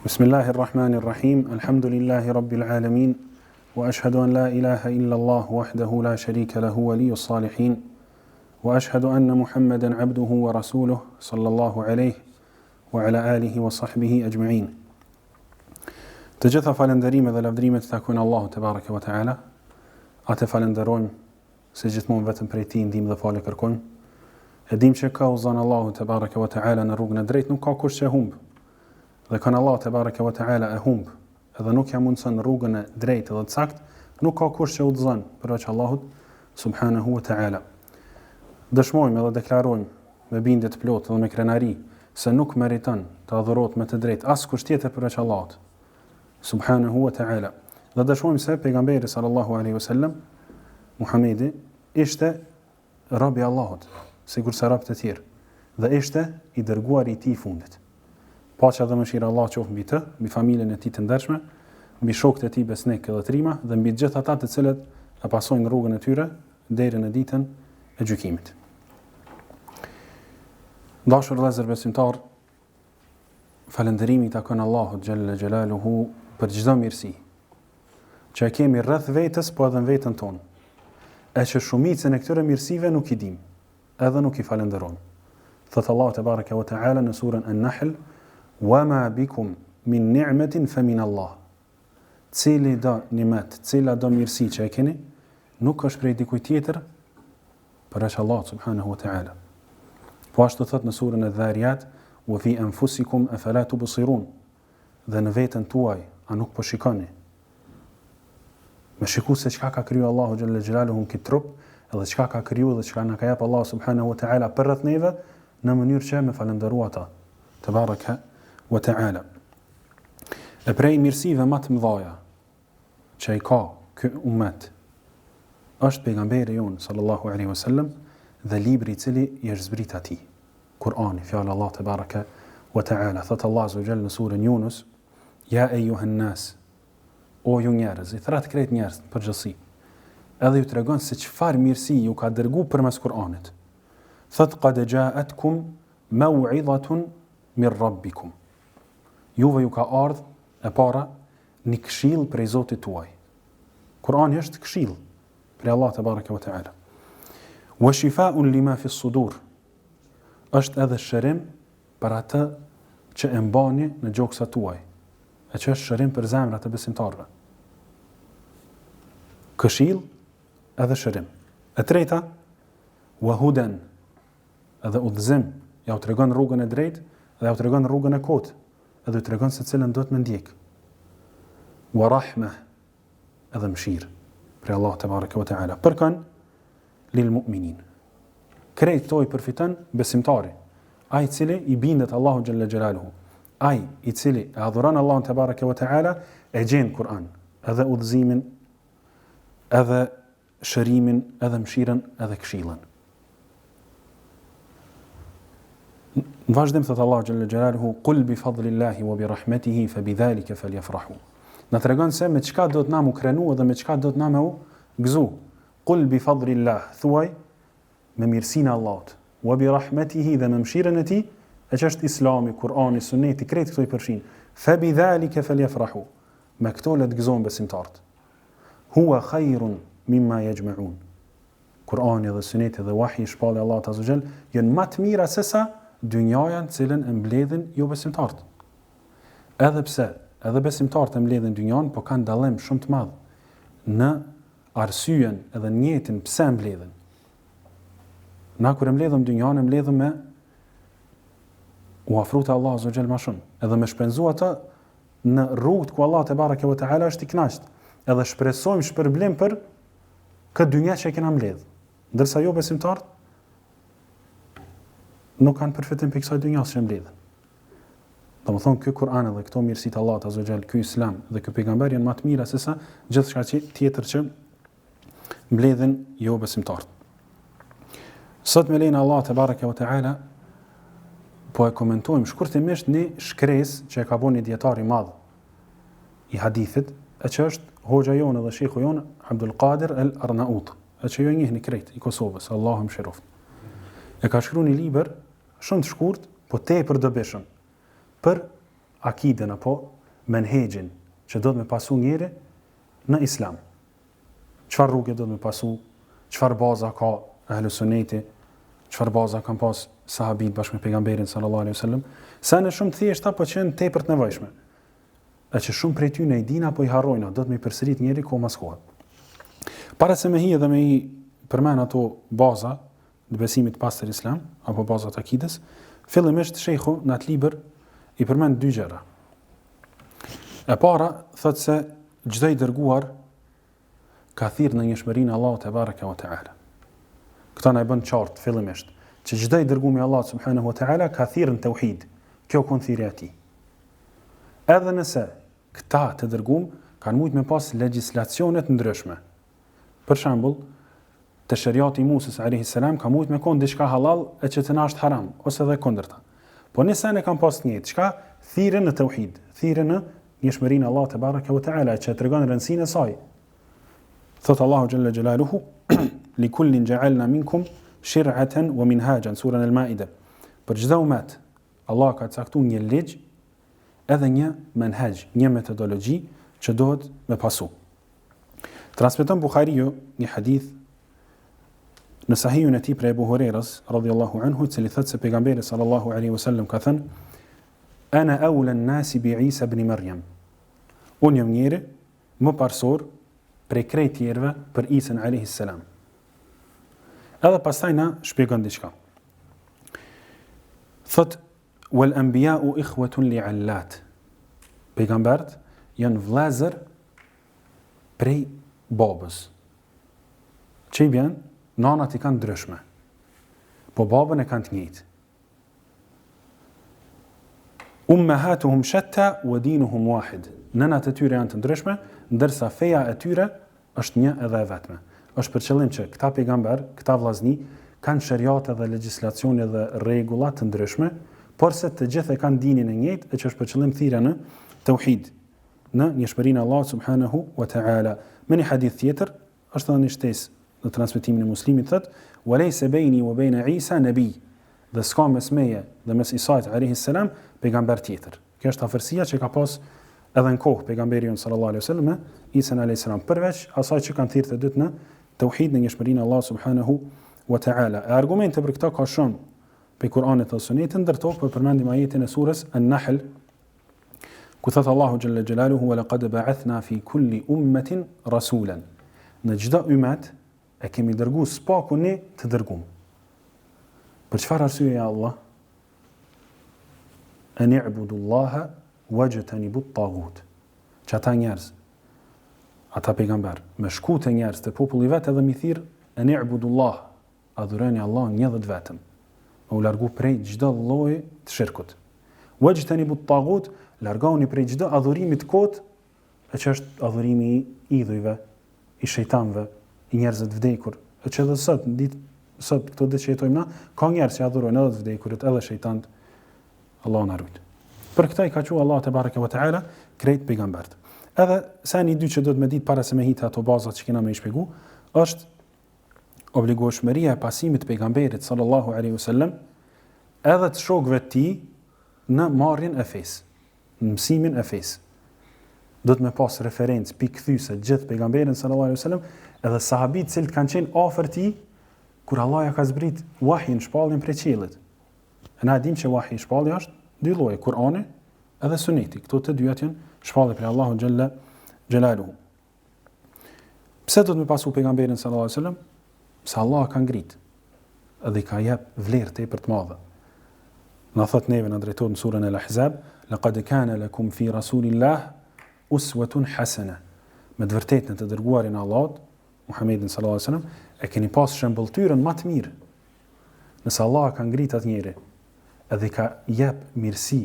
Bismillahirrahmanirrahim. Alhamdulillahi rabbil alamin. Wa ashhadu an la ilaha illa Allah wahdahu la sharika lahu waliyus salihin. Wa ashhadu anna Muhammadan abduhu wa rasuluhu sallallahu alayhi wa ala alihi wa sahbihi ajma'in. Të gjitha falënderimet dhe lavdrimet takojnë Allahut te baraka wa taala. Atë falenderojmë se gjithmonë vetëm prej tij ndihmë dhe falë kërkojmë. E dim që ka uzon Allahu te baraka wa taala në rrugën e drejtë, nuk ka kush që humb. Dhe kanë Allah te baraka wa taala e humb, edhe nuk ja mundson rrugën e drejtë dhe të saktë, nuk ka kush që udhëzon përveç Allahut subhanahu wa taala. Dëshmojmë edhe deklarojmë me bindje të plotë dhe me krenari se nuk meriton të adhurohet me të drejtë askush tjetër përveç Allahut subhanahu wa taala. Dhe dëshmojmë se pejgamberi sallallahu alaihi wasallam Muhamedi ishte robi i Allahut, sikur se robët e tjerë, dhe ishte i dërguari i tij i fundit. Paqja dhe mëshira Allah qoftë mbi të, mbi familjen e tij të ndershme, mbi shokët e tij besnik dhe të rima dhe mbi të gjithë ata të cilët e pasojnë rrugën e tyre deri në ditën e gjykimit. Dashur vëllezër besimtar, falënderimi takon Allahut xhalla xhelaluhu për çdo mirësi që e kemi rreth vetes, po edhe në veten tonë. E që shumicën e këtyre mirësive nuk i dim, edhe nuk i falenderojmë. Thot Allah te baraka wa taala në surën An-Nahl: "Wama bikum min ni'matin fa min Allah." Cili do nimet, cila do mirësi që e keni, nuk është prej dikujt tjetër përveç Allah subhanahu wa taala. Po ashtu thot në surën Adh-Dhariyat: "Wa fi anfusikum afala tubsirun." Dhe në veten tuaj, a nuk po shikoni? Me shiku se çka ka kriju Allahu xhalla xhelaluhu në këtë trup, edhe çka ka kriju dhe çka na ka jep Allah subhanahu wa taala për rreth neve, në mënyrë që me falënderoj ata te baraka wa taala. E prej mirësive më të mëdha që i ka ky ummet është pejgamberi jon sallallahu alaihi wasallam dhe libri i cili i është zbrit atij, Kur'ani, fjalë Allah te baraka wa taala. Thot Allah azza wa jalla në surën Yunus: "Ya ayyuhan nas", o ju njerëz, i thret krejt njerëz në përgjithësi. Edhe ju tregon se çfarë mirësi ju ka dërguar përmes Kur'anit. Thot: "Qad ja'atkum maw'izatun min rabbikum." Juve ju ka ardhur e para një këshill prej Zotit tuaj. Kur'ani është këshill prej Allah te baraka wa taala. "Wa shifaa'un lima fi as-sudur." Është edhe shërim për atë që e mbani në gjoksat tuaj, e që është shërim për zemrat e besimtarëve. Këshill edhe shërim. E treta, wa hudan, edhe udhëzim, ja u tregon rrugën e drejtë dhe ja u tregon rrugën e kotë, edhe u tregon se cilën do të më ndjek. Wa rahma, edhe mëshirë prej Allah te baraka wa taala. Për kan lil mu'minin. Krejt këto i përfiton besimtari, ai i cili i bindet Allahu xhalla xhelaluhu, ai i cili e adhuron Allahun te baraka wa taala, e gjen Kur'an, edhe udhëzimin, edhe shërimin, edhe mëshirën, edhe këshillën. Në vazhdim thot Allah xhalla xhelaluhu: "Qul bi fadlillahi wa bi rahmatihi fa bidhalika falyafrahu." Na tregon se me çka do të na u krenu dhe me çka do të na u gëzu. Qul bi fadlillah, thuaj me mirësinë e Allahut, wa bi rahmatihi, dhe me mëshirën e tij, e që është Islami, Kur'ani, Sunneti, krejt këto i përfshin. Fa bidhalika falyafrahu, me këto le të gëzojnë besimtarët. Huwa khairun mimma yajma'un. Kur'ani dhe Sunneti dhe Wahyi, shpallja e Allahut azza wa jall, janë më të mira se sa dynjaja në cilën e mbledhin jo besimtarët. Edhe pse edhe besimtarët e mbledhin dynjan, po kanë dallim shumë të madh në arsyen edhe në jetën pse mbledhin. Na kur e mbledhëm dynjan, e mbledhëm me u afru te Allah azza wa jall më shumë, edhe me shpenzu atë në rrugët ku Allah te baraka wa taala është i kënaqur, edhe shpresojmë shpërblim për këtë dynjë që e kena mbledh. Ndërsa jo besimtarët nuk kanë përfitim për kësaj dynjas që mbledhen. Domethënë ky Kur'an dhe këto mirësitë Allahut azza wa jall, ky Islam dhe ky pejgamber janë më të mira se sa gjithçka tjetër që mbledhin jo besimtarët. Sot me lenin Allah te baraka wa taala po e komentojmë shkurtimisht një shkresë që e ka bënë një dietar i madh i hadithit, e që është hoxha jonë dhe shekhu jonë Abdul Qadir al-Arnaut, e që jo njihni krejt i Kosovës, Allahu mëshiroft. E ka shkruar një libër shumë të shkurt, po tepër dobishëm, për akiden apo menhexhin që do të me pasu njëri në islam. Çfarë rrugë do të me pasu, çfarë baza ka ahlus sunneti, çfarë baza kanë pas sahabit bashkë me pejgamberin sallallahu alaihi wasallam, sa në shumë thjeshta po qenë tepër të nevojshme. E që shumë prej tyre i dinë apo i harrojnë, do të me përsërit njëri kohë mas kohe. Para se me hi dhe me i përmen ato baza të besimit pastër islam, apo bazat akides, fillimisht shejhu në atë libër i përmen 2 gjëra. E para, thot se çdo i dërguar ka thirrë në njëshmërinë e Allahut te baraka wa taala. Këta na e bën qartë fillimisht që çdo i dërguar i Allahut subhanahu wa taala ka thirrë në tauhid. Kjo kon thirrja e tij. Edhe nëse këta të dërguar kanë mujt me pas legjislacione të ndryshme. Për shembull, te shariati i Musës alayhi salam ka mujt me kon diçka halal e që të na është haram ose edhe kundërta. Po nëse ne kanë pas njëjtë, çka thirrën në tauhid, thirrën në njëshmërinë e Allahut te baraka wa taala që tregon rëndësinë e saj. Thot Allahu jalla jalaluhu li kullin ja'alna minkum shir'atan wa minhajan, sura Al-Maida. Për çdo umat Allah ka caktuar një ligj edhe një menhaj, një metodologji që duhet me pasu. Transmeton Buhariu një hadith në sahihun e tij për Abu Hurairës radhiyallahu anhu, i cili thotë se pejgamberi sallallahu alaihi wasallam ka thënë: "Ana awla an-nasi bi Isa ibn Maryam." Unë jam njëri më parsor prej krejt tjerëve për Isën alayhi salam. Edhe pastaj na shpjegon diçka. Thot: "Wal anbiya'u ikhwatun li'allat." Pejgambert janë vëllezër prej babës. Që i bjen, nanat i kanë ndryshme, po babën e kanë të njëjtë. Ummahatuhum shatta wa dinuhum wahid. Nënat e tyre janë të ndryshme, ndërsa feja e tyre është një edhe e vetme. Është për qëllim që këta pejgamber, këta vllazni kanë shariate dhe legjislacione dhe rregulla të ndryshme, por se të gjithë e kanë dinin e njëjtë, e që është për qëllim thirrja në tauhid, në njëshmërinë e Allahut subhanahu wa ta'ala. Me një hadith tjetër, është edhe një shtesë në transmetimin e Muslimit, thotë: "Wa laysa bayni wa bayna Isa nabi." Dhe s'ka mes meje dhe mes Isait alayhi salam pejgamber tjetër. Kjo është afërsia që ka pas edhe në kohë pejgamberi jon sallallahu alaihi wasallam me Isa alayhi salam, përveç asaj që kanë thirrë të dytë në tauhid, në njëshmërinë e Allahut subhanahu wa ta'ala. E argumente për këtë ka shumë pe Kur'anit dhe Sunetit, ndërto për përmendim ajetin e surës An-Nahl, ku thot Allahu jalla jalaluhu: "Wa laqad ba'athna fi kulli ummatin rasulan." Në çdo ummet e kemi dërguar spaku ne të dërguam. Për çfarë arsye ja Allah? An i'budu Allaha wajtanibu at-taghut. Që ata njerëz, ata pejgamber, me shkute njerëz të popullit vet edhe mi thirr an i'budu Allah, adhuroni Allahun një dhe vetëm. U largu prej çdo lloji të shirkut. Wajtanibu at-taghut, largoni prej çdo adhurimi të kot, e që është adhurimi i idhujve, i shejtanëve, i njerëzve të vdekur. E që edhe sot këto ditë që jetojmë na, ka njerëz që adhurojnë edhe të vdekurit, edhe shejtant. Allahu na ruaj. Për këtë i ka thënë Allah te baraka wa taala krejt pejgambert. Edhe sa një dy që do të më ditë para se me hita ato bazat që kena më i shpjegu, është obligueshmëria e pasimit të pejgamberit sallallahu alaihi wasallam edhe të shokëve të tij në marrjen e fesë, në mësimin e fesë. Do të më pas referencë pikëthyese gjithë pejgamberin sallallahu alaihi wasallam edhe sahabit që kanë qenë afër tij kur Allah ja ka zbrit wahyin, shpalljen prej qiellit. Ne dim që wahyi, shpallja është dy lloje, Kur'ani edhe Suneti. Këto të dyja janë shpallje prej Allahu xhalla xhelaluhu. Pse do të më pasu pejgamberin sallallahu alaihi wasallam? Se Allah ka ngrit edhe ka jep vlerë tepër të madhe. Na thot neve në drejtohet në surën Al-Ahzab: "Laqad kana lakum fi rasulillah uswatun hasana." Me të vërtetë në të dërguarin e Allahut, Muhammedin sallallahu alaihi wasallam, e keni pas shembulltyrën më të mirë. Nëse Allah ka ngrit atë njeri edhe ka jep mirësi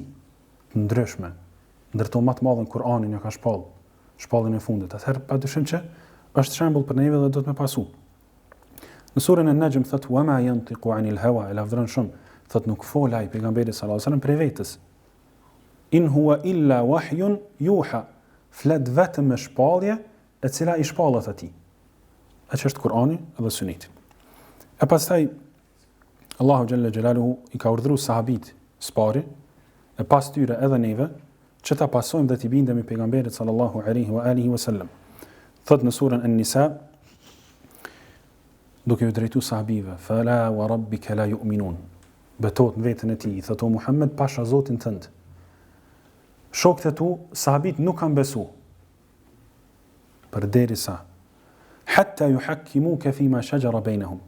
të ndryshme, ndërto më të madhen Kur'anin ja ka shpallën e fundit, atëherë padyshim që është shembull për neve dhe do të më pasu. Në surën An-Najm thot: "Wa ma yantiqu 'anil hawa", lafdron shumë, thot nuk folaj pejgamberi sallallahu alaihi wasallam për vetës. "In huwa illa wahyun yuha", flet vetëm me shpallje e cila i shpallet atij. Atë është Kur'ani dhe Suneti. E pastaj Allahu xhalla xhelaluhu i ka urdhëruar sahabit spari, e pas tyre edhe neve, që ta pasojmë dhe t'i bindemi pejgamberit sallallahu alaihi wa alihi wasallam. Thot në surën An-Nisa, duke u drejtuar sahabive, fala wa rabbika la yu'minun. Betot në veten e tij, thot o Muhammed, pasha Zotin tënd. Shokët e tu, sahabit nuk kanë besu. Përderisa hatta yuhakkimuka fima shajara bainahum.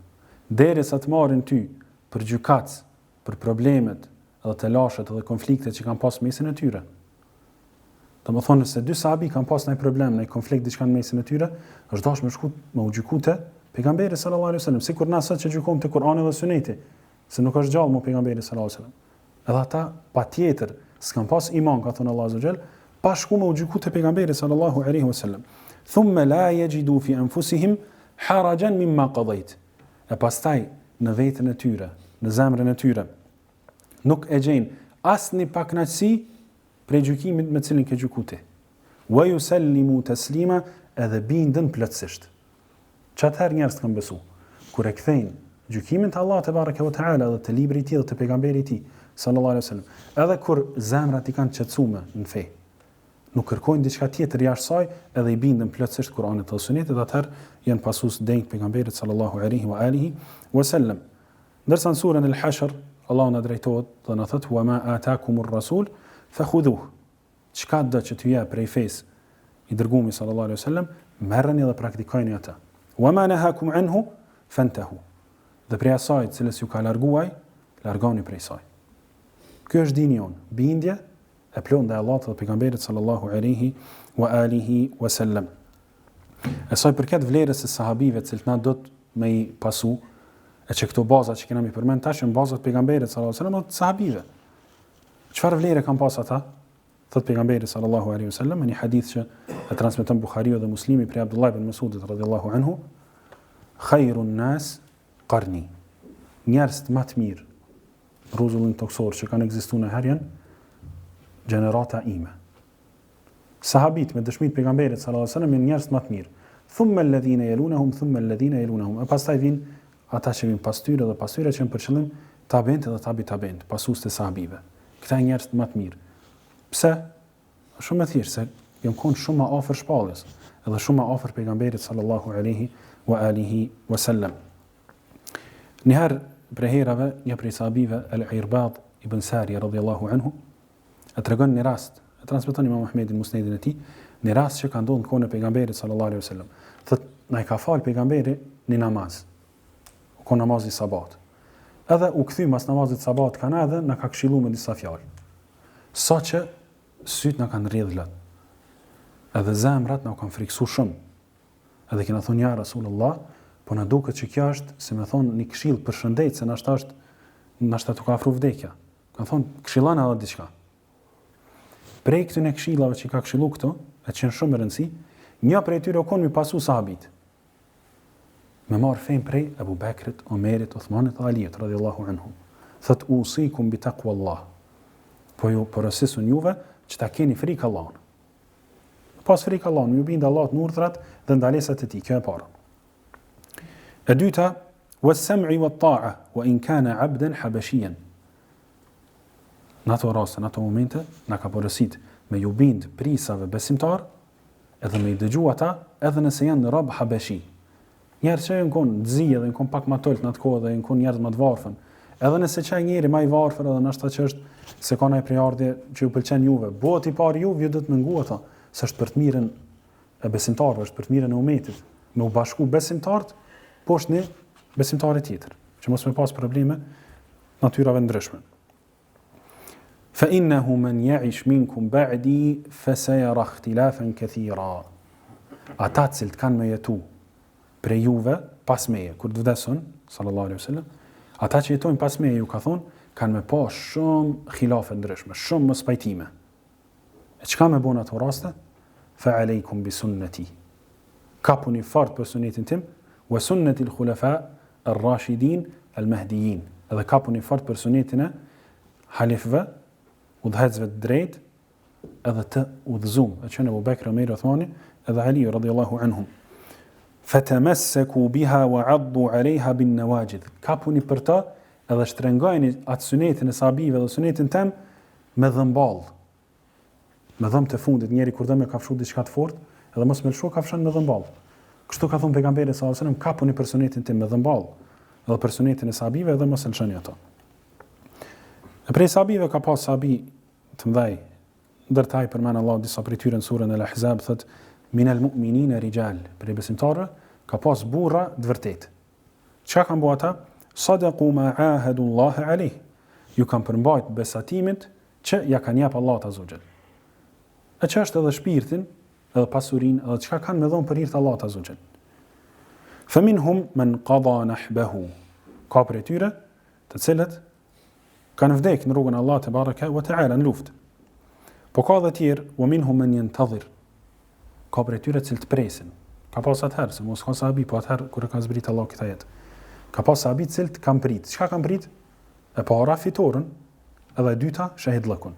Derisa të marrin ty për gjykatës, për problemet edhe të lashët edhe konfliktet që kanë pas mesin e tyre. Do të thonë se dy sahabi kanë pas ndonjë problem, ndonjë konflikt diçka në mesin e tyre, është dashur me shku me u gjykute pejgamberi sallallahu alaihi wasallam, sikur na sot që gjykojmë te Kurani dhe Suneti, se nuk është gjallë mu pejgamberi sallallahu alaihi wasallam. Edhe ata patjetër s'kan pas iman, ka thënë Allahu xhel, pa shku me u gjykute pejgamberi sallallahu alaihi wasallam. Thumma la yajidu fi anfusihim harajan mimma qadayt. E pastaj në veten e tyre, në zemrën e tyre, nuk e gjejnë asnjë pakënaqësi prej gjykimit me cilin ke gjykuti. Wa yusallimu taslima, edhe bindën plotësisht. Çfarë njerëz kanë besu? Kur e kthejnë gjykimin te Allah te bareke ve teala dhe te libri i tij dhe te pejgamberit i tij sallallahu alaihi wasallam, edhe kur zemrat i kanë qetësuar në fe, nuk kërkojnë diçka tjetër jashtë saj, edhe i bindën plotësisht Kuranit dhe Sunetit, dhe atëherë janë pasues denjë pejgamberit sallallahu alaihi wa alihi wasallam. Ndërsa në surën Al-Hashr Allah na drejtohet dhe na thot wa ma ataakumur rasul fakhudhuhu. Çka do që t'ju jap prej fesë i dërguari sallallahu alaihi wasallam, merrni dhe praktikojeni atë. Wa ma nahakum anhu fantahu. Dhe prej asaj cilës ju ka larguar, largoni prej saj. Ky është dini jon, bindje e plot ndaj Allahut dhe pejgamberit sallallahu alaihi wa alihi wasallam. Asaj përket vlerës së sahabive, të cilët na do të me i pasu, e që këto baza që kemi përmend tash janë bazat pejgamberit sallallahu alaihi wasallam dhe të sahabive. Çfarë vlerë kanë pas ata? Thot pejgamberi sallallahu alaihi wasallam në një hadith që e transmeton Buhariu dhe Muslimi prej Abdullah ibn Mas'udit radhiyallahu anhu, khairun nas qarni. Njerëz më të mirë, rrezullin toksor që kanë ekzistuar në herën, gjenerata ime. Sahabit me dëshmitë pejgamberit sallallahu alaihi wasallam janë njerëz më të mirë. Thumma alladhina yalunhum thumma alladhina yalunhum. Pastaj vijnë ata që vijnë pas tyre dhe pas tyre që janë për qëllim tabent dhe tabent, pasues të sahabive. Këta janë njerëz më të mirë. Pse? Shumë e thjeshtë, se janë qenë shumë më afër shpalljes, edhe shumë më afër pejgamberit sallallahu alaihi wa alihi wasallam. Një herë prej herave, një prej sahabive, Al-Irbad ibn Sari radhiyallahu anhu, e tregon një rast, e transmeton Imam Ahmedi në Musnedin e tij, një rast që ka ndodhur në kohën e pejgamberit sallallahu alaihi wasallam. Thotë, na i ka fal pejgamberi një namaz, ku namazi sabat. Edhe u kthy mas namazit sabat kanë edhe na ka këshilluar me disa fjalë. Saqë syt na kanë rrjedhlat. Edhe zemrat na kanë friksuar shumë. Edhe kena thonë ja Rasulullah, po na duket që kjo është, si më thon, një këshill për shëndet, se na është të ka afru vdekja. Kan thonë këshillana edhe diçka. Prej këtyre këshillave që ka këshilluar këto, e që janë shumë e rëndësi, një prej tyre u kon mi pasu sahabit. Me marr fen prej Abu Bekrit, Omerit, Uthmanit dhe Aliut radhiyallahu anhum. Thot usikum bi taqwallah. Po ju porosisun juve që ta keni frikë Allahut. Pas frikë Allahut, ju bind Allahut në urdhrat dhe ndalesat e tij, kjo e para. E dyta, was-sam'i wat-ta'a wa in kana 'abdan habashiyan. Në ato raste, në ato momente, na ka porosit me ju bind prisave besimtar, edhe me i dëgju ata, edhe nëse janë rob habeshi. Njerëz që janë kon zi edhe janë kon pak më tolt në atë kohë dhe janë kon njerëz më të varfër. Edhe nëse çaj njëri më i varfër edhe ndoshta që është se ka ndaj prejardhje që ju pëlqen juve, bëhet i parë juve, ju do të mëngu ata, se është për të mirën e besimtarëve, është për të mirën e umetit, me u bashku besimtarët poshtë një besimtarë tjetër, që mos me pas probleme natyrave ndryshme. Fa innahu man ya'ish minkum ba'di fasayara ikhtilafan kathira. Ata që kanë me jetu prej juve pas meje, kur të vdesun, sallallahu alaihi wasallam, ata që jetojnë pas meje, ju ka thonë, kanë me pas shumë khilafe ndryshme, shumë mos pajtime. E çka me bën ato raste? Fa alaykum bi sunnati. Kapuni fort për sunetin tim, wa sunnati al-khulafa ar-rashidin al-mahdiyyin. Edhe kapuni fort për sunetin e halifëve, udhëhecëve të drejtë, edhe të udhëzuar, e që në Abu Bekr, Omer, Uthmani, edhe Ali radhiyallahu anhum. Fatamassaku biha wa 'addu 'alayha bin nawajid. Kapuni për ta edhe shtrëngojeni atë sunetin e sahabive dhe sunetin tem me dhëmball. me dhëmë të fundit, njeri kur dhe me ka fshu diçka të fortë, edhe mos me lëshu ka fshan me dhëmball. Kështu ka thonë pejgamberi sallallahu alajhi wasallam, kapuni personetin tim me dhëmball, edhe personetin e sahabive edhe mos e lëshoni ato. E prej sahabive ka pas sahabi të mëdhej, ndërtaj përmend Allah disa prej tyre në surën Al-Ahzab, thot minal mu'minina rijal, prej besimtarëve ka pas burra të vërtetë. Çka kanë bëu ata? Sadaqu ma ahadu Allah alayh. Ju kanë përmbajt besatimin që ja kanë jap Allahu azza wajal. E që është edhe shpirtin, edhe pasurinë, edhe çka kanë me dhonë për hir të Allahut azza wajal. Faminhum man qada nahbahu. Ka prej tyre të cilët kanë vdekur në rrugën e Allahut te baraka wa taala në luftë. Po ka dhe tjerë, wa minhum man yantazir. Ka prej tyre të cilët presin. Ka pas atëherë, se mos ka sahabi, po atëherë kur e ka zbrit Allah këtë jetë. Ka pas sahabi të cilët kanë prit. Çka kanë prit? E para fitoren, edhe e dyta shahidllëkun.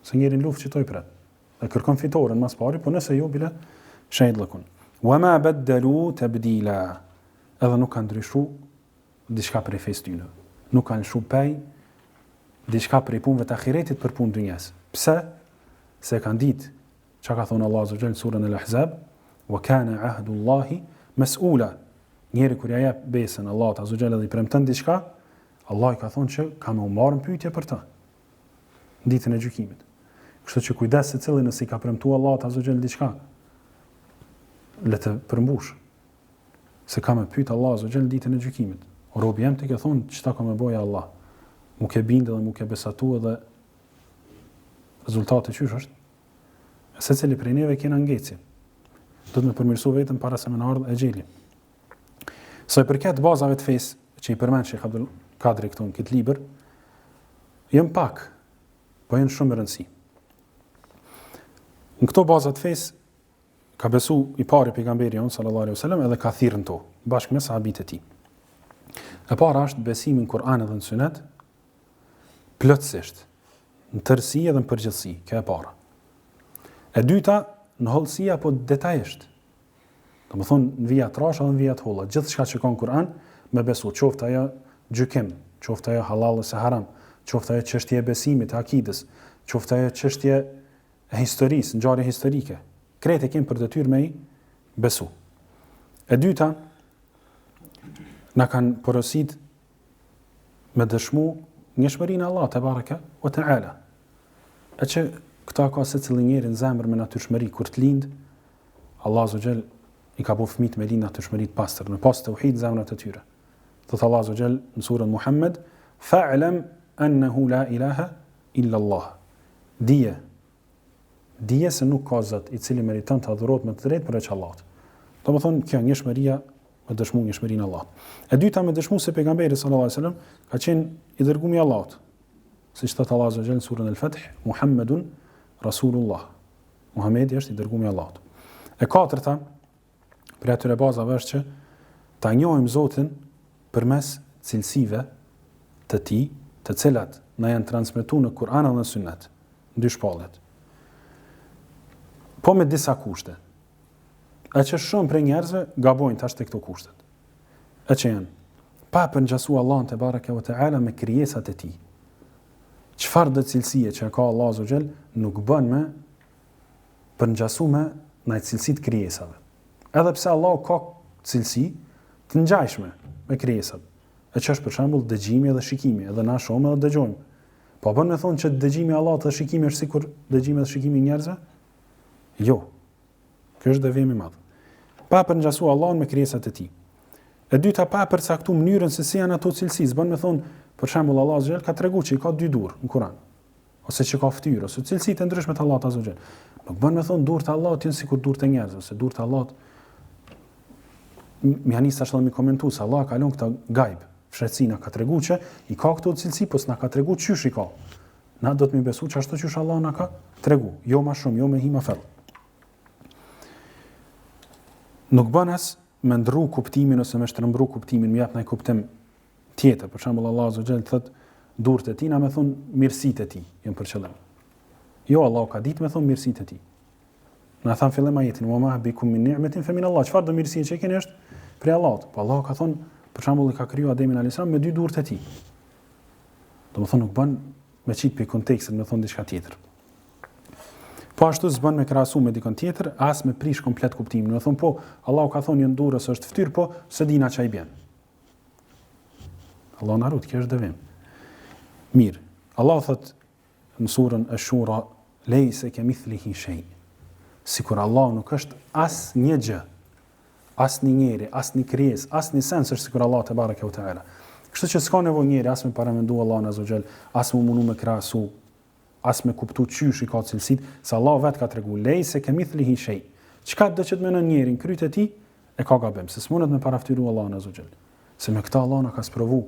Se njëri në luftë çitoi pret. E kërkon fitoren mas pari, po nëse jo bile shahidllëkun. Wa ma baddalu tabdila. Edhe nuk kanë ndryshuar diçka prej fesë tyre. Nuk kanë shupej diçka prej punëve të ahiretit për punë dynjas. Pse? Se kanë ditë çka ka thonë Allahu azza wa jalla në surën Al-Ahzab, wa kana ahdullahi mas'ula. Njeri kur ja jep besën Allahut azza wa jalla dhe i premton diçka, Allah i ka thonë që ka më marrën pyetje për ta në ditën e gjykimit. Kështu që kujdes se cili nëse i ka premtuar Allahu azza wa jalla diçka, le të përmbush. Se ka më pyet Allahu azza wa jalla ditën e gjykimit. O robi jam ti ke thonë çka ka më bëja Allah. Mu ke bindë dhe mu ke besatu dhe rezultati qysh është? Se cili prej neve kena ngeci. Do të me përmirësu vetëm para se me në ardhë e gjeli. Sa i përket bazave të fesë, që i përmend Sheikh Abdul Kadri këtu në këtë libër, jem pak, po jenë shumë rëndësi. Në këto bazat të fesë, ka besu i pari pejgamberi jonë, sallallahu alaihi wasallam, edhe ka thirrën to, bashkë me sahabit e tij. E para është besimi në Kur'an dhe në Sunet, plotësisht, në tërësi edhe në përgjithësi, kjo e para. E dyta, në hollësi apo detajisht. Do të thonë në vija trasha dhe në vija të holla, gjithçka që ka në Kur'an, me besu, qoftë ajo gjykim, qoftë ajo halal ose haram, qoftë ajo çështje e besimit, e akidës, qoftë ajo çështje e historisë, ngjarje historike. Krejt e kemë për detyrë me i besu. E dyta, na kanë porosit me dëshmu ngjeshmërinë e Allahut te baraka wa taala. E që këta ka secili njeri në zemër me natyrshmëri kur të lind, Allah azza wa jall i ka bëu fëmijët me lind natyrshmëri të pastër, në pas tauhid zemrat e tyre. Thot Allah azza wa jall në surën Muhammed, fa'lam annahu la ilaha illa Allah. Dije se nuk ka zot i cili meriton të adhurohet me të drejtë përveç Allahut. Domethënë kjo ngjeshmëria me dëshmu ngjeshmërinë e Allahut. E dyta me dëshmu se pejgamberi sallallahu alajhi wasallam ka qenë i dërguar i Allahut. Siç thot Allah azza wa jalla në surën Al-Fath, Muhammedun Rasulullah. Muhamedi është i dërguar i Allahut. E katërta, për atyre bazave është që ta njohim Zotin përmes cilësive të tij, të cilat na janë transmetuar në Kur'an dhe në Sunet, në dy shpalljet. Po me disa kushte. E që shumë për njerëzve gabojnë tash të këto kushtet. E që janë pa përngjasu Allahun te baraka wa taala me krijesat e tij. Çfarë do cilësie që ka Allahu azza wa jall nuk bën me përngjasu me ndaj cilësitë krijesave. Edhe pse Allahu ka cilësi të ngjashme me krijesat. E që është për shembull dëgjimi dhe shikimi, edhe na shohim edhe dëgjojmë. Po bën me thonë që dëgjimi i Allahut dhe shikimi është sikur dëgjimi dhe shikimi i njerëzve? Jo. Kjo është devijim i madh. Pa përngjasu Allahun me krijesat e tij. E dyta, pa përcaktuar mënyrën se si janë ato cilësi. Bën me thonë, për shembull Allahu azza wa jall ka treguar që i ka dy durë në Kur'an, ose që ka fytyrë, ose cilësitë ndryshme të Allahut azza wa jall. Nuk bën me thonë durët e Allahut janë sikur durët e njerëzve, ose durët e Allahut. Mjanisht tash më komentues, Allah ka lënë këta gajb. Fshehtësina ka treguar që i ka këto cilësi, po s'na ka treguar çysh i ka. Na do të më besu që ashtu që Allah na ka treguar, jo më shumë, jo me hima fell. Nuk bën as me ndrru kuptimin ose me shtrëmbru kuptimin, më jap ndaj kuptim tjetër. Për shembull Allahu azza wa jall thot durët e tij na më thon mirësitë e tij, janë për qëllim. Jo, Allahu ka ditë më thon mirësitë e tij. Na than fillim ajetin, "Wa ma bikum min ni'matin fa min Allah." Çfarë do mirësi që keni është prej Allahut. Po Allahu ka thon, për shembull, i ka kriju Ademin alayhis salam me dy durët e tij. Do të thonë nuk bën me çit pe kontekstin, më thon diçka tjetër. Po ashtu s'bën me krahasu me dikon tjetër, as me prish komplet kuptimin. Do thon po, Allahu ka thonë një durrës është fytyrë, po se dina çai bën. Allah na rut, kjo është devim. Mirë. Allah thot në surën Ash-Shura, "Laysa kamithlihi shay." Sikur Allah nuk është as një gjë, as një njeri, as një krijesë, as një sens është sikur Allah te bareke u teala. Kështu që s'ka nevojë njeri as me paramendu Allahun azza xal, as me mundu me krahasu, as me kuptu qysh I ka cilësitë, se Allah vetë ka treguar "Laysa kamithlihi shay." Çka do që të mënon njeri në kryet e tij e ka gabim, se s'mundet me paraftyru Allahun azza xal. Se me këtë Allah na ka sprovu.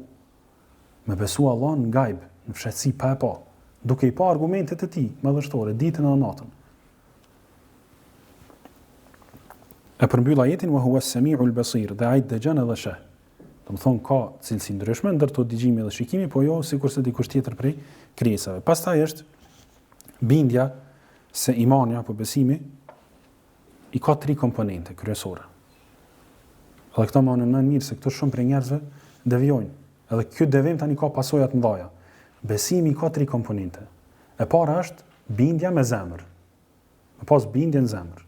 Me besu Allahun në gajb, në fshehtësi pa e pa, duke I pa argumentet e tij madhështore ditën dhe natën. E përmbyll ajetin wa huwa as-sami'ul basir, dhe ai dëgjon edhe sheh. Do të thonë ka cilësi ndryshme ndërto dëgjimi dhe shikimi, po jo sikurse dikush tjetër prej krijesave. Pastaj është bindja se imani apo besimi I ka 3 komponente kryesore. Edhe këto më në mirë se këto shumë prej njerëzve devijojnë. Edhe ky devim tani ka pasoja të mëdha. Besimi ka 3 komponente. E para është bindja me zemër. Me pas bindje në zemër.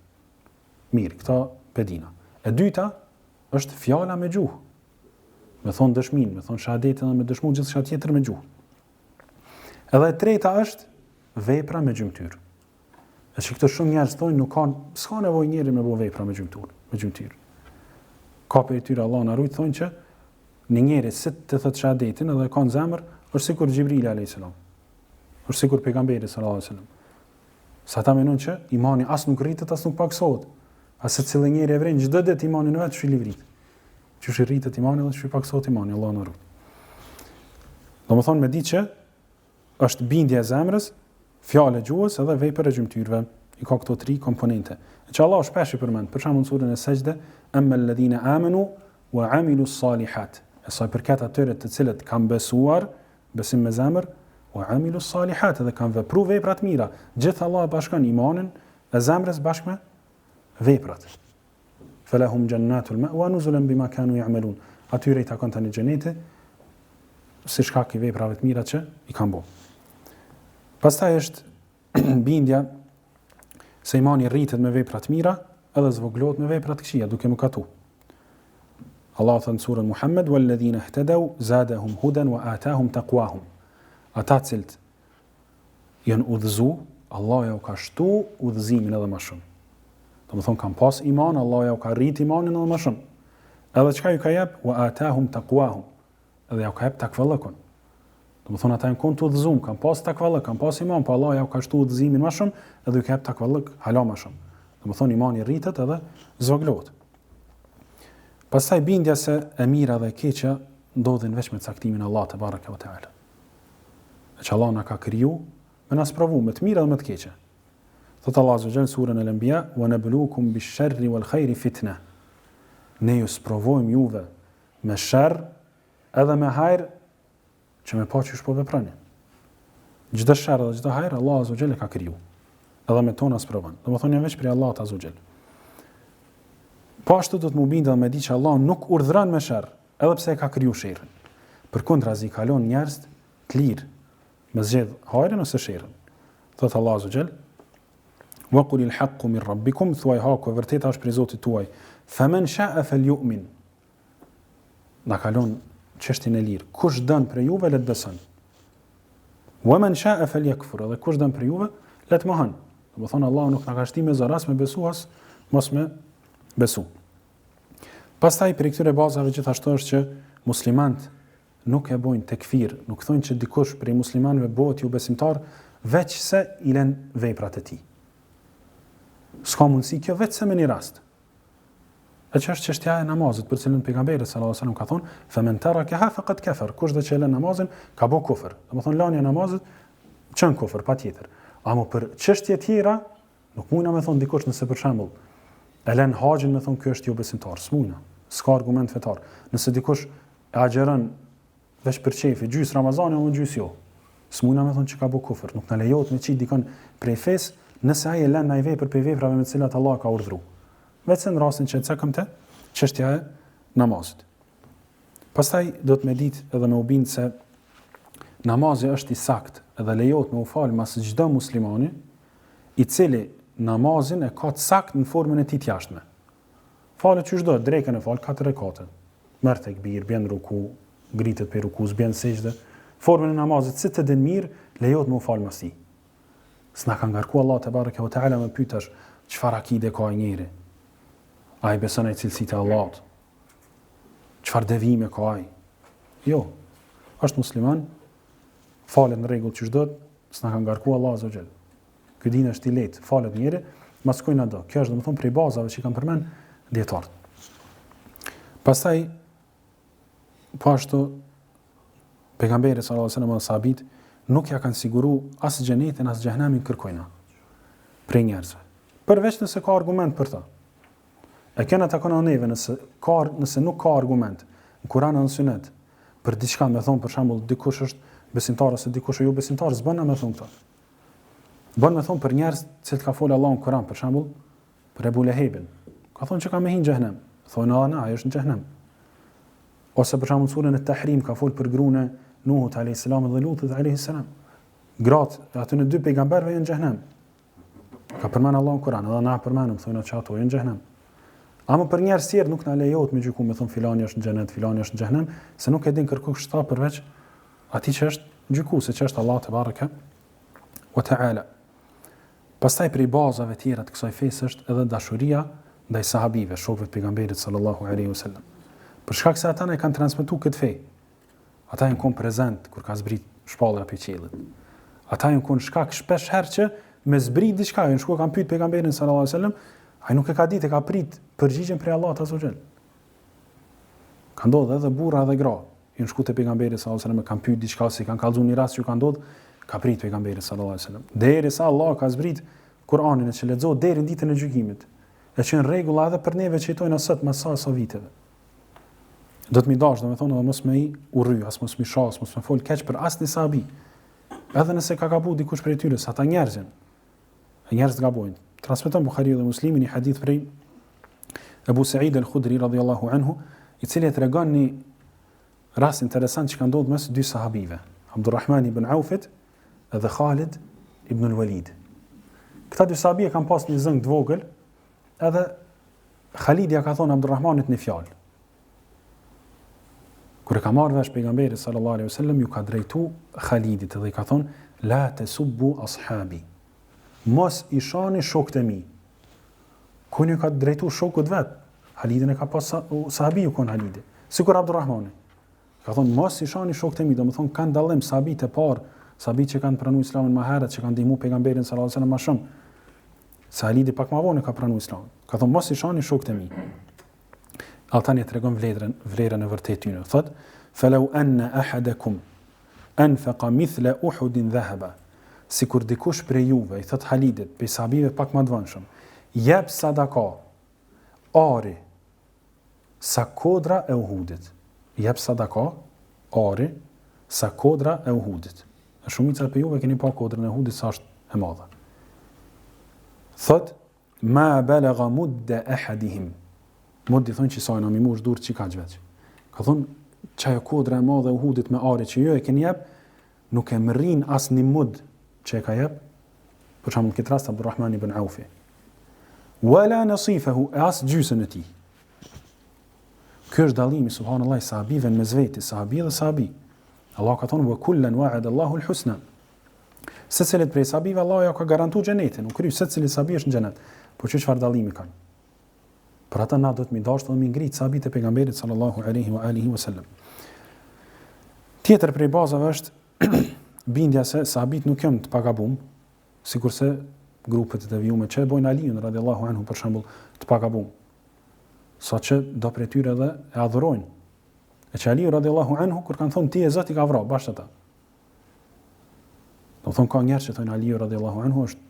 Mirë, këta pedina. E dyta është fjala me gjuhë. Me thonë dëshmin, me thonë shahadetin dhe me dëshmu gjithçka tjetër me gjuhë. Edhe e treta është vepra me gjymtyr. E që këto shumë njerëz thonë nuk s'ka nevojë njeri me bëu vepra me gjymtyr. Ka për tyre Allah na rujt thonë që në njeri si të thotë shahadetin edhe ka në zemër, është sikur Xhibrili alayhis salam. Është sikur pejgamberi sallallahu alaihi wasallam. Sa ta mendon që imani as nuk rritet as nuk paksohet. As secili njeri e vren çdo ditë imanin vet çu livrit. Çu rritet imani dhe çu paksohet imani, Allah na rujt. Domethënë me ditë që është bindja e zemrës, fjalë e gjuhës edhe vepra e gjymtyrve. I ka këto 3 komponente. Që Allah shpesh I përmend, për shembull në surën e Sejdë, "Amma alladhina amanu wa amilu s-salihat." Sa përket atyre të cilët kanë besuar, besim me zemër, wa amilu s-salihat, dhe kanë vepruar vepra të mira. Gjithë Allah bashkon imanin e zemrës bashkë me veprat. Falahum jannatul ma'wa nuzulan bima kanu ya'malun. Atyre I takon tani xheneti si shkak I veprave të mira që I kanë bërë. Pastaj është bindja se imani rritet me vepra të mira edhe zvoglohet me vepra të këqija duke mëkatu. Allah thënë surën Muhammed, "Walladhina ihtadaw zadahum hudan wa atahum taqwahum." Ata cilët janë udhëzu, Allah ja u ka shtu udhëzimin edhe më shumë. Do të thonë kanë pas iman, Allah ja u ka rrit imanin edhe më shumë. Edhe çka ju ka jep, "Wa atahum taqwahum." Edhe ja u ka jep takvallëkun. Do të thonë ata janë kon të udhëzuar, kanë pas takvallëk, kanë pas iman, po Allah ja u ka shtu udhëzimin më shumë, edhe ju ka jep takvallëk hala më shumë. Do të thonë imani rritet edhe zvoglohet. Pastaj bindja se e mira dhe e keqja ndodhin vetëm me caktimin e Allahut te baraka ve teala. Që Allah na ka kriju me na sprovu me të mira dhe me të keqja. Thot Allah azza wa jalla surën Al-Anbiya, "Wa nabluukum bish-sharri wal-khairi fitna." Ne ju sprovojmë juve me sherr edhe me hajër që me pa qysh po veproni. Çdo sherr dhe çdo hajër Allah azza wa jalla ka kriju. Edhe me tona sprovon. Domethënë veç për Allahut azza wa jalla. Po ashtu do të më bindë dhe me di që Allah nuk urdhëron me sherr, edhe pse e ka kriju sherrin. Përkundrazi kalon njerëz të lirë me zgjedh hajrin ose sherrin. Thot Allah azza wa jall: "Wa qulil haqqu min rabbikum", thuaj haku e vërteta është prej Zotit tuaj. "Faman sha'a falyu'min." Na kalon çështjen e lirë. Kush don për juve le të beson. "Wa man sha'a falyakfur", dhe kush don për juve le të mohon. Do të thonë Allah nuk na ka shtyme zaras me besuas, mos me besu. Pastaj për këtyre bazave gjithashtu është që muslimanët nuk e bojnë tekfir, nuk thonë që dikush prej muslimanëve bëhet ju besimtar veç se I lën veprat e tij. S'ka mundësi kjo veç se me një rast. E që është çështja e namazit, për cilën pejgamberi sallallahu alajhi wasallam ka thonë, "Faman tarakaha faqad kafar", kush do që lën namazin ka bë kufër. Domethënë lënia e namazit çon kufër patjetër. Amo për çështje tjera nuk mundna me thonë dikush nëse për shembull e lën haxhin me thonë ky është jo besimtar, s'mundna. S'ka argument fetar. Nëse dikush e agjeron veç për çefi, gjys Ramazani apo gjys jo, s'mundna me thonë që ka bë kufër. Nuk na lejohet me çit dikon prej fesë nëse ai e lën ndaj vepër për veprave me të cilat Allah ka urdhëruar. Vetëm në rastin që cakëm të çështja e namazit. Pastaj do të më ditë edhe me u bind se namazi është I saktë edhe lejohet me u fal mas çdo muslimani, i cili namazin e ka të sakt në formën e tij të jashtme. Falet çu çdo, drekën e fal 4 rekate. Merr tekbir, bën ruku, ngritet për rukus, bën sejdë. Formën e namazit si të den mirë, lejohet më fal mos i. S'na ka ngarku Allah te bareke ve teala më pyetash çfarë akide ka ai njeri. Ai beson ai cilësitë e Allahut. Çfarë devime ka ai? Jo. Është musliman, falet në rregull çu çdo, s'na ka ngarku Allah azza xal. Ky din është i lehtë, falet njëri, mas kujna do. Kjo është domethënë prej bazave që kanë përmend dietarët. Pastaj po ashtu pejgamberi sallallahu alajhi wasallam sahabit nuk ja kanë siguru as xhenetin as xhehenamin kërkojna prej njerëzve. Përveç nëse ka argument për ta. E kjo na takon neve nëse nuk ka argument në Kur'an dhe në Sunet për diçka, me thon për shembull dikush është besimtar ose dikush jo besimtar, s'bën me thon këtë. Bën me thon për njerëz që ka folë Allahu në Kur'an, për shembull për Ebu Lehebin. Ka thonë që ka me hin xhehenem. Thonë ana, ai është në xhehenem. Ose për shembull surën At-Tahrim ka folë për gruën e Nuhut alayhis salam dhe Lutit alayhis salam. Gratë aty në dy pejgamberëve janë në xhehenem. Ka përmend Allahu në Kur'an, edhe na përmendëm thonë që ato janë në xhehenem. Ama për njerëz tjerë nuk na lejohet me gjyku me thon filani është në xhenet, filani është në xhenem, se nuk e din kërkush çfarë përveç atij që është gjykues, që është Allah te baraka wa taala. Pastaj për bazave tjera të kësaj fesë është edhe dashuria ndaj sahabive, shokëve të pejgamberit sallallahu alaihi wasallam. Për shkak se ata ne kanë transmetuar këtë fe. Ata janë kon prezant kur ka zbrit shpallja pe qiellit. Ata janë kon shkak shpesh herë që me zbrit diçka, janë shkuar kanë pyet pejgamberin sallallahu alaihi wasallam, ai nuk e ka ditë, e ka prit përgjigjen prej Allahut azza xal. Ka ndodhur edhe burra edhe gra, janë shkuar te pejgamberi sallallahu alaihi wasallam, kanë pyet diçka, si kanë kallzuar një rast që ka ndodhur, ka prit pejgamberi sallallahu alaihi wasallam. Derisa Allah ka zbrit Kur'anin që lexohet deri në ditën e gjykimit. E që në rregull edhe për neve që jetojnë sot më sa viteve. Do të mi dash, domethënë, edhe mos më i urry, as mos më shas, mos më fol keq për asnjë sahabi. Edhe nëse ka gabuar dikush prej tyre, ata njerëz janë. Njerëz gabojnë. Transmeton Buhariu dhe Muslimi një hadith prej Abu Sa'id al-Khudri radhiyallahu anhu, i cili tregon një rast interesant që ka ndodhur mes dy sahabive, Abdulrahman ibn Aufit dhe Khalid ibn al-Walid. Këta dy sahabi kanë pas një zëng të vogël, edhe Khalidi ja ka thonë Abdulrahmanit një fjalë. Kur e ka marrë vesh pejgamberi sallallahu alaihi wasallam, ju ka drejtu Khalidit dhe i ka thonë la tasubbu ashabi. Mos i shani shokët e mi. Kuni ka drejtu shokët vet. Khalidin e ka pas sahabi ju kon Khalidi. Sikur Abdulrahmani. Ka thonë mos i shani shokët e mi, domethënë kanë dallim sahabit e parë, sahabit që kanë pranuar Islamin më herët, që kanë ndihmuar pejgamberin sallallahu alaihi wasallam më shumë. Se Khalidi pak më vonë ka pranuar Islamin. Ka thonë mos i shani shokët e mi. Ata ne tregon vlerën e vërtetë tyre. Thot, "Falau anna ahadakum anfaqa mithla Uhudin dhahaba." Sikur dikush prej juve, i thot Khalidit, pe sahabive pak më të vënshëm, jep sadaka ari sa kodra e Uhudit. Jep sadaka ari sa kodra e Uhudit. Shumica prej juve keni pa kodrën e Uhudit sa është e madhe. Thot, "Ma balagha mudda ahadihim." Modi thonë që sa në mimush dur që ka gjveq. Ka thonë, qajo kodra e madhe e Uhudit me ari që jo e keni jep, nuk e mërin as një mud që e ka jep, për shumë në këtë rast Abdulrahman ibn Aufi. Wala nasifahu, e as gjysën e ti. Kjo është dalimi, subhanallah, sahabive në mezveti, sahabi dhe sahabi. Allah ka thonë, wa kullan wa'ada Allahu al-husna. Se cilit prej sahabive, Allah ja ka garantu gjenetin, nuk kryu se cilit sahabi është në gjenet, po që çfarë dalimi kanë? Për ata na do të mi dashtë dhe mi ngritë sahabit e pejgamberit sallallahu alaihi wa alihi wa sallam. Tjetër prej bazave është bindja se sahabit nuk janë të pagabum, sikurse grupet e devijume që bojnë Aliun radhiyallahu anhu për shembull të pagabum. Sa që do prej tyre dhe e adhurojnë. E që Aliu radhiyallahu anhu kur kanë thonë ti e Zoti ka vrarë bashkë ata. Do thonë ka njerëz që thonë Aliu radhiyallahu anhu është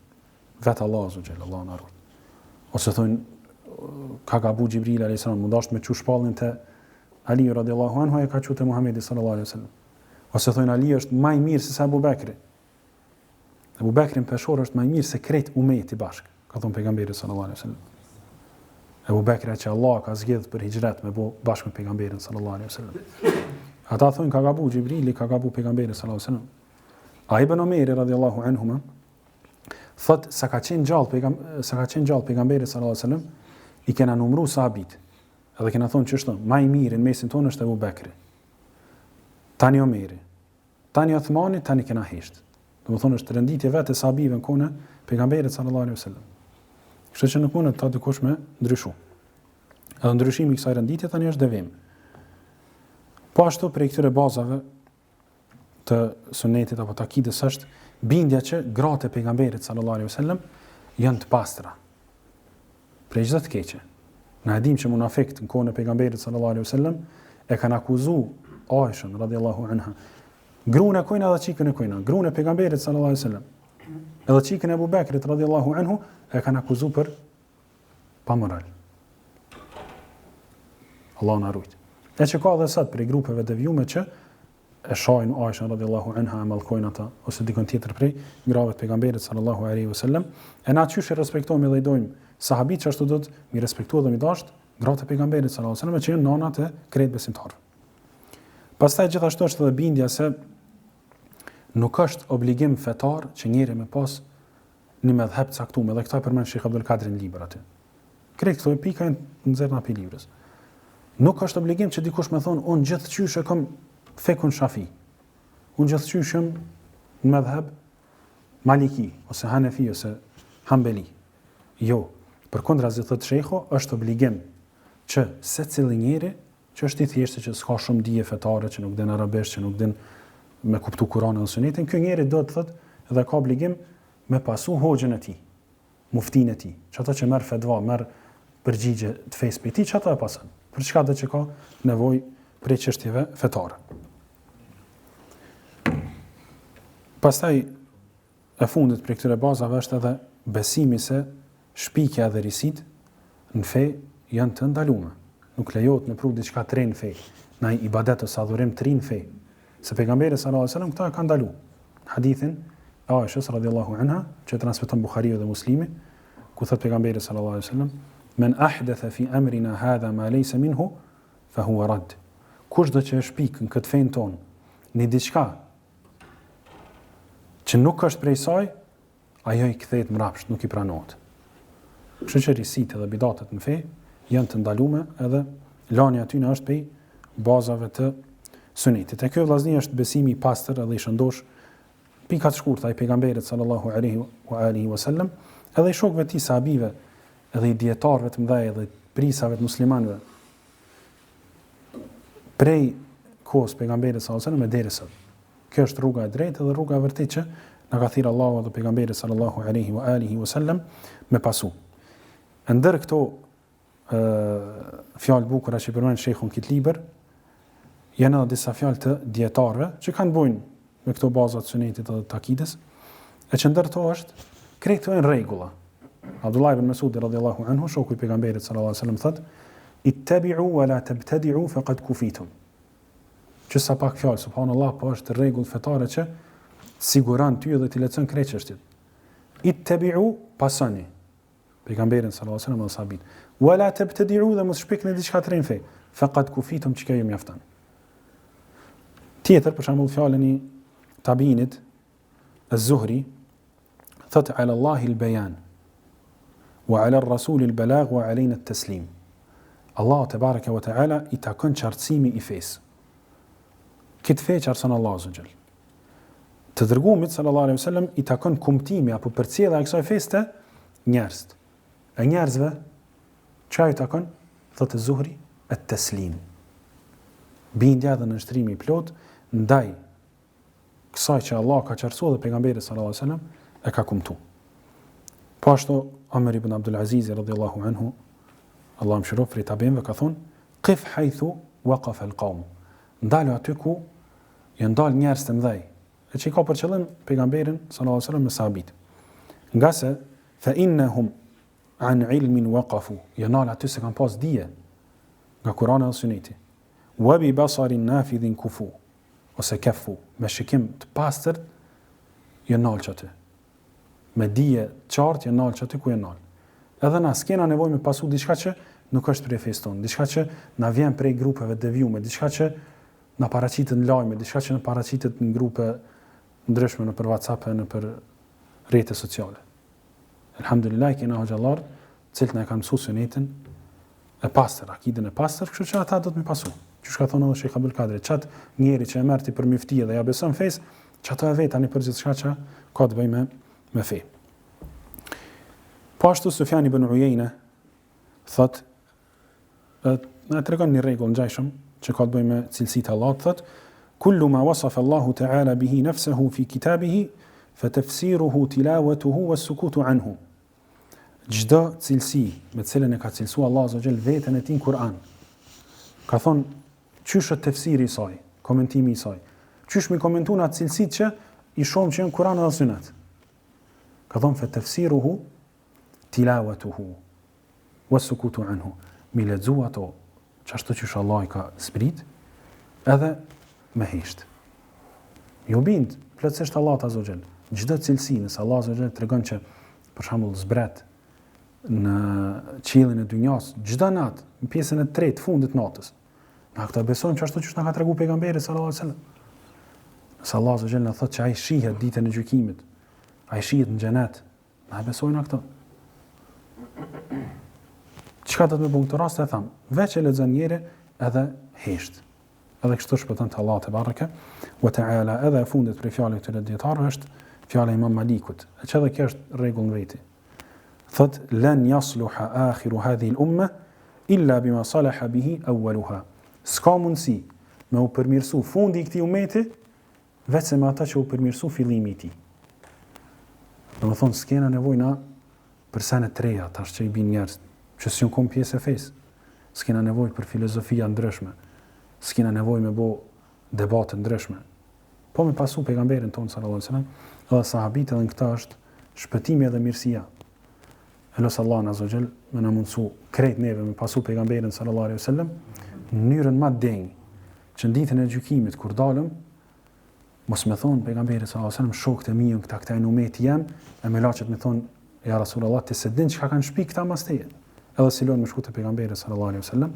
vetë Allahu xhallahu Allahu na rrit. Ose thonë ka gabu Gjibril a.s. Më dasht me që shpallin të Ali radhiyallahu anhu, e ka që të Muhamedi sallallahu alaihi wasallam. Ose thonë Ali është maj mirë se Abu Bekri. Abu Bekrin peshor është maj mirë se krejt umeti bashkë, ka thonë pejgamberi sallallahu alaihi wasallam. Abu Bekri që Allah ka zgjedhur për hijret me bashkë me pejgamberin sallallahu alaihi wasallam. Ata thonë ka gabu Gjibrili, ka gabu pejgamberi sallallahu alaihi wasallam. A Ibn Omeri radhiyallahu anhuma Thot sa ka qenë gjallë pejgamberi sallallahu alaihi wasallam, i kena numëruar sahabit. Edhe kena thonë që është më i miri në mesin tonë është Abu Bekri. Tani Omeri, tani Uthmani, tani kena hesht. Domethënë është renditje vetë e sahabive në kohën e pejgamberit sallallahu alaihi wasallam. Kështu që nuk mund ta dikush me ndryshu. Edhe ndryshimi i kësaj renditje tani është devim. Po ashtu për këtyre bazave të sunetit apo të akidës është bindja që gratë e pejgamberit sallallahu alaihi wasallam janë të pastra. Prej çdo të keqe. Na e dim që munafiqët në kohën e pejgamberit sallallahu alaihi wasallam e kanë akuzuar Aishën radhiyallahu anha. Gruan e kujna dhe çikën e kujna, gruan e pejgamberit sallallahu alaihi wasallam. Edhe çikën e Abu Bekrit radhiyallahu anhu e kanë akuzuar për pa moral. Allah na ruaj. E që ka dhe sot prej grupeve devijume që e shajnë Aishën radhiyallahu anha e mallkojnë ata ose dikon tjetër prej grave të pejgamberit sallallahu alaihi wasallam. E na qysh e respektojmë dhe i dojmë sahabit që ashtu do të mi respektuar dhe mi dasht gratë e pejgamberit sallallahu alaihi wasallam që janë nënat e krejt besimtarëve. Pastaj gjithashtu është edhe bindja se nuk është obligim fetar që njëri me pas një medhheb të caktuar, edhe këta përmend Sheikh Abdul Kadir në libër aty. Krejt këto pika në nxjerrna pe librës. Nuk është obligim që dikush më thonë unë gjithçysh e kam fekun Shafi. Unë gjithçysh jam në medhheb Maliki ose Hanefi ose Hanbeli. Jo, përkundrazi thot Sheikhu, është obligim që secili njeri që është i thjeshtë që s'ka shumë dije fetare, që nuk din arabisht, që nuk din me kuptu Kur'anin dhe Sunetin, ky njeri do të thotë edhe ka obligim me pasu hoxhën e tij, muftin e tij, që ata që merr fetva, merr përgjigje të fesë për ti, që ata e pason. Për çka do që ka nevojë për çështjeve fetare. Pastaj e fundit për këtyre bazave është edhe besimi se shpikja dhe risit në fe janë të ndaluara. Nuk lejohet me pru diçka të re në fe, në ibadet ose adhurim të ri në fe. Se pejgamberi sallallahu alajhi wasallam këta e kanë ndaluar. Hadithin e Aishës radhiyallahu anha, që transmeton Buhariu dhe Muslimi, ku thot pejgamberi sallallahu alajhi wasallam: "Men ahdatha fi amrina hadha ma laysa minhu fa huwa rad." Kush do që shpik në këtë fen ton në diçka që nuk është prej saj, ajo i kthehet mbrapsht, nuk i pranohet. Kështu që risit edhe bidatet në fe janë të ndaluara edhe lania aty në është prej bazave të sunetit. E kjo vllazni është besimi i pastër edhe i shëndosh, pika të shkurtë ai pejgamberit sallallahu alaihi wasallam, edhe i shokëve të tij sahabive, edhe i dietarëve të mëdhej, edhe prisave të muslimanëve. Prej kohës pejgamberit sallallahu alaihi wasallam deri sot. Kjo është rruga e drejtë dhe rruga e vërtetë që na ka thirrë Allahu dhe pejgamberi sallallahu alaihi wasallam me pasu. Ndër këto fjalë bukura që përmend Sheikhu në këtë libër, janë edhe disa fjalë të dietarëve që kanë bujnë me këto baza të sunetit dhe të akidës, e që ndër to është krejt këto janë rregulla. Abdullah ibn Mas'ud radhiyallahu anhu, shoku i pejgamberit sallallahu alaihi wasallam, thotë: "Ittabi'u wa la tabtadi'u faqad kufitum." Që sa pak fjalë, subhanallahu, po është rregull fetare që siguron ty dhe ti lecën krejt çështjet. Ittabi'u, pasani pejgamberin sallallahu alaihi wasallam dhe sahabit. Wa la tabtadi'u, dhe mos shpikni diçka të re në fe. Faqad kufitum, që kjo ju mjafton. Tjetër, për shembull, fjalën e tabiinit Az-Zuhri, thotë: "Ala Allahi al-bayan wa ala ar-rasul al-balagh wa alayna at-taslim." Allah te baraka wa taala i takon qartësimi i fesë. Këtë fe qartëson Allahu azza xal. Të dërguamit sallallahu alaihi wasallam i takon kumtimi apo përcjellja e kësaj feste të njerëzit. E njerëzve çfarë i takon? Thotë Az-Zuhri, at-taslim. Bindja dhe nënshtrimi i plot ndaj kësaj që Allah ka qartësuar dhe pejgamberi sallallahu alaihi wasallam e ka kumtuar. Po ashtu Omer ibn Abdul Aziz radhiyallahu anhu, Allah më shërof, prej tabinëve ka thonë: "Qif haythu waqafa al-qawm." Ndalu aty ku janë dalë njerëz të mëdhej, e që i ka për qëllim pejgamberin sallallahu alaihi wasallam me sahabit. Nga se fa innahum an ilmin waqafu, janë aty se kanë pas dije nga Kurani dhe Suneti. Wa bi basarin nafidhin kufu, ose kafu, me shikim të pastër janë nalë aty. Me dije qartë janë nalë aty ku janë nalë. Edhe na s'kena nevojë me pasu diçka që nuk është prej fesë tonë, diçka që na vjen prej grupeve devijume, diçka që na paraqitet në lajme, diçka që na paraqitet në grupe ndryshme, në për WhatsApp e në për rrjete sociale. Elhamdulillah kena hoxhallar, cilët na kanë mësuar sunetin e pastër, akidën e pastër, kështu që ata do të më pasu. Që ka thonë edhe Sheikh Abdul Kadri, çat njeri që e merrti për myfti dhe ja beson fes, çato e vet tani për gjithçka që ka të bëjë me fe. Po ashtu Sufjan ibn Uyeyna thot, na tregon një rregull ngjashëm që ka të bëjë me cilësitë e Allahut, thot: "Kullu ma wasafa Allahu ta'ala bihi nafsuhu fi kitabihi fa tafsiruhu tilawatuhu was-sukutu anhu." Çdo cilësi me të cilën e ka cilësuar Allahu azza xal veten e tij në Kur'an. Ka thonë çysh është tefsiri i saj, komentimi i saj. Çysh mi komentuan atë cilësitë që i shohim që në Kur'an dhe Sunet. Ka thonë fa tafsiruhu tilawatuhu was-sukutu anhu. Mi lexu ato çashtu që Allah i ka zbrit, edhe me hesht. Jo bind plotësisht Allahu azza xal. Çdo cilësi nëse Allahu azza xal tregon që për shembull zbret në qiellin e dynjas çdo natë, në pjesën e tretë fundit natës. Na këta besojmë që ashtu që na ka treguar pejgamberi sallallahu alajhi wasallam. Nëse Allahu azza xal na thotë që ai shihet ditën e gjykimit, ai shihet në xhenet, na besojmë këto. Çka do të më bëjë këtë rast e tham, veç e lexon njëri edhe hesht. Edhe kështu shpëton te Allahu te baraka wa taala. Edhe fundit për fjalën e këtyre dietarëve është fjala e Imam Malikut. Që edhe kjo është rregull në veti. Thot lan yasluha akhiru hadhihi al-umma illa bima salaha bihi awwaluha. S'ka mundsi me u përmirësu fundi i këtij ummeti vetëm me ata që u përmirësu fillimi i tij. Domethënë s'kena nevojë na për sene të reja tash që i bin njerëz që s'jon kom pjesë e fesë. S'kena nevojë për filozofia ndryshme. S'kena nevojë me bë debate ndryshme. Po me pasu pejgamberin ton sallallahu alaihi wasallam, edhe sahabit edhe në këtë është shpëtimi edhe mirësia. Elos Allah azza xal me na mundsu krejt neve me pasu pejgamberin sallallahu alaihi wasallam në mënyrën më denj, që në ditën e gjykimit kur dalëm, mos më thon pejgamberi sallallahu alaihi wasallam shokët e mi këta në umet jam, e me laçet më thon ja Rasulullah ti se din çka kanë shpi këta mas teje. Edhe silon me shkute pejgamberi sallallahu alaihi wasallam.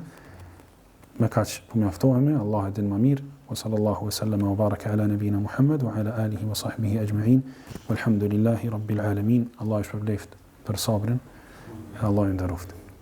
Me kaq po mjaftohemi, Allah e din më mirë. Wa sallallahu wasallam wa baraka ala nabina Muhammad wa ala alihi wa sahbihi ajma'in. Walhamdulillahi rabbil alamin. Allah ju shpëlbeft për sabrin. Allah ju nderoft.